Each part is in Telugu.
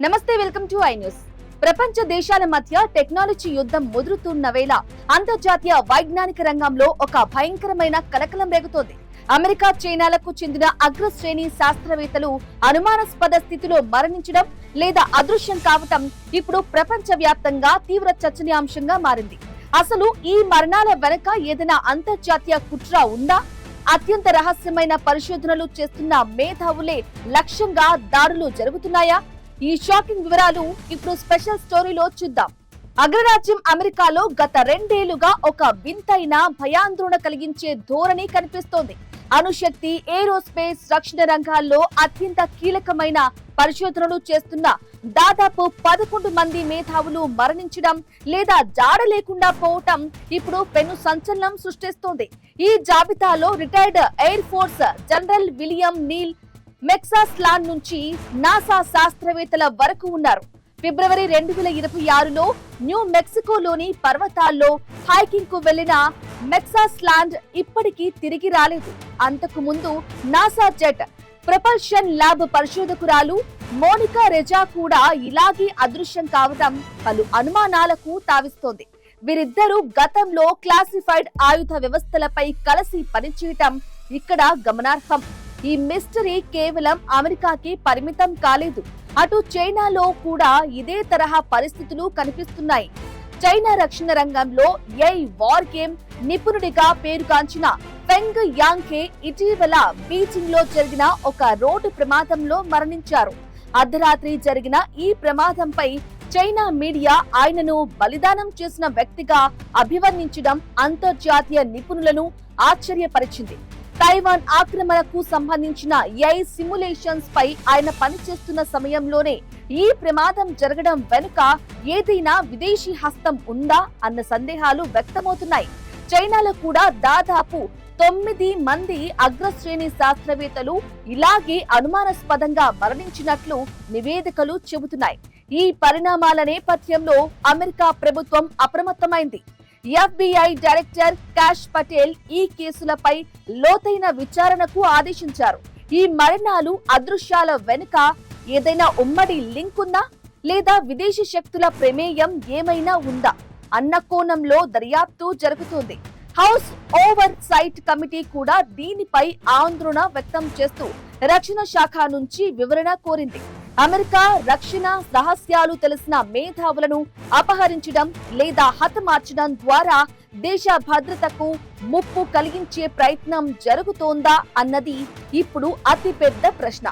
నమస్తే, వెల్కమ్ టు ఐ న్యూస్. ప్రపంచ దేశాల మధ్య టెక్నాలజీ యుద్ధం ముదురుతున్న వేళ అంతర్జాతీయ వైజ్ఞానిక రంగంలో ఒక భయంకరమైన కలకలం రేగుతోంది. అమెరికా, చైనాలకు చెందిన అగ్రశ్రేణి శాస్త్రవేత్తలు అనుమానాస్పద స్థితిలో మరణించడం లేదా అదృశ్యం కావటం ఇప్పుడు ప్రపంచ వ్యాప్తంగా తీవ్ర చర్చనీయాంశంగా మారింది. అసలు ఈ మరణాల వెనుక ఏదైనా అంతర్జాతీయ కుట్ర ఉందా? అత్యంత రహస్యమైన పరిశోధనలు చేస్తున్న మేధావులే లక్ష్యంగా దాడులు జరుగుతున్నాయా? ఈ షాకింగ్ వివరాలు ఇప్పుడు స్పెషల్ స్టోరీలో చూద్దాం. అగ్రరాజ్యం అమెరికాలో గత 2 ఏళ్లుగా ఒక వింతైన భయాందోళన కలిగించే ధోరణి కనిపిస్తోంది. అణుశక్తి, ఏరోస్పేస్, రక్షణ రంగాల్లో అత్యంత కీలకమైన పరిశోధనలు చేస్తున్న దాదాపు 11 మంది మేధావులు మరణించడం లేదా జాడ లేకుండా పోవటం ఇప్పుడు పెను సంచలనం సృష్టిస్తోంది. ఈ జాబితాలో retired air force general William Neil McCasland నుంచి నాసా శాస్త్రవేత్తల వరకు ఉన్నారు. ఫిబ్రవరి 2026లో న్యూ మెక్సికోలోని పర్వతాల్లో హైకింగ్ కు వెళ్లిన మెక్సాస్లాండ్ ఇప్పటికీ తిరిగి రాలేదు. అంతకు ముందు నాసా జెట్ ప్రపల్షన్ ల్యాబ్ పరిశోధకురాలు మోనికా రెజా కూడా ఇలాగే అదృశ్యం కావడం పలు అనుమానాలకు తావిస్తోంది. వీరిద్దరూ గతంలో క్లాసిఫైడ్ ఆయుధ వ్యవస్థలపై కలిసి పనిచేయటం ఇక్కడ గమనార్హం. ఈ మిస్టరీ కేవలం అమెరికాకి పరిమితం కాలేదు. అటు చైనాలో కూడా ఇదే తరహా పరిస్థితులు కనిపిస్తున్నాయి. చైనా రక్షణ రంగంలో వార్ గేమ్ నిపుణుడిగా పేరుగాంచిన ఫెంగ్ యాంగ్హే ఇటీవల బీజింగ్ లో జరిగిన ఒక రోడ్డు ప్రమాదంలో మరణించారు. అర్ధరాత్రి జరిగిన ఈ ప్రమాదంపై చైనా మీడియా ఆయనను బలిదానం చేసిన వ్యక్తిగా అభివర్ణించడం అంతర్జాతీయ నిపుణులను ఆశ్చర్యపరిచింది. తైవాన్ ఆక్రమణకు సంబంధించిన సిమ్యులేషన్స్ పై ఆయన పనిచేస్తున్న సమయంలోనే ఈ ప్రమాదం జరగడం వెనుక ఏదైనా విదేశీ హస్తం ఉందా అన్న సందేహాలు వ్యక్తమవుతున్నాయి. చైనాలో కూడా దాదాపు 9 మంది అగ్రశ్రేణి శాస్త్రవేత్తలు ఇలాగే అనుమానాస్పదంగా మరణించినట్లు నివేదికలు చెబుతున్నాయి. ఈ పరిణామాల నేపథ్యంలో అమెరికా ప్రభుత్వం అప్రమత్తమైంది. FBI డైరెక్టర్ కాష్ పటేల్ ఈ కేసులపై లోతైన విచారణకు ఆదేశించారు. ఈ మరణాలు, అదృశ్యాల వెనుక ఏదైనా ఉమ్మడి లింక్ ఉందా లేదా విదేశీ శక్తుల ప్రమేయం ఏమైనా ఉందా అన్న కోణంలో దర్యాప్తు జరుగుతుంది. హౌస్ ఓవర్ సైట్ కమిటీ కూడా దీనిపై ఆందోళన వ్యక్తం చేస్తూ రక్షణ శాఖ నుంచి వివరణ కోరింది. అమెరికా రక్షణ రహస్యాలు తెలిసిన మేధావులను అపహరించడం లేదా హతమార్చడం ద్వారా దేశ భద్రతకు ముప్పు కలిగించే ప్రయత్నం జరుగుతోందా అన్నది ఇప్పుడు అతిపెద్ద ప్రశ్న.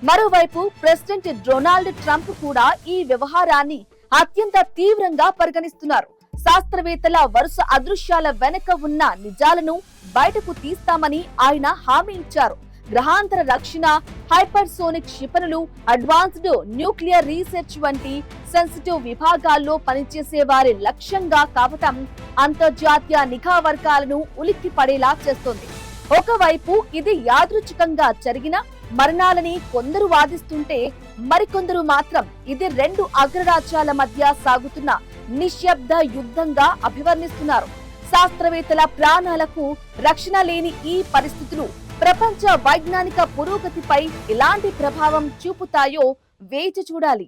మరోవైపు ప్రెసిడెంట్ డొనాల్డ్ ట్రంప్ కూడా ఈ వ్యవహారాన్ని అత్యంత తీవ్రంగా పరిగణిస్తున్నారు. శాస్త్రవేత్తల వరుస అదృశ్యాల వెనుక ఉన్న నిజాలను బయటకు తీస్తామని ఆయన హామీ ఇచ్చారు. గ్రహాంతర రక్షణ, హైపర్సోనిక్ క్షిపణులు, అడ్వాన్స్డ్ న్యూక్లియర్ రీసెర్చ్ వంటి సెన్సిటివ్ విభాగాల్లో పనిచేసే వారి లక్ష్యంగా కావటం అంతర్జాతీయ నిఘా వర్గాలను ఉలిక్కి పడేలా చేస్తోంది. ఒకవైపు ఇది యాదృచ్ఛికంగా జరిగిన మరణాలని కొందరు వాదిస్తుంటే, మరికొందరు మాత్రం ఇది 2 అగ్రరాజ్యాల మధ్య సాగుతున్న నిశ్శబ్ద యుద్ధంగా అభివర్ణిస్తున్నారు. శాస్త్రవేత్తల ప్రాణాలకు రక్షణ లేని ఈ పరిస్థితులు ప్రపంచ వైజ్ఞానిక పురోగతిపై ఎలాంటి ప్రభావం చూపుతాయో వేచి చూడాలి.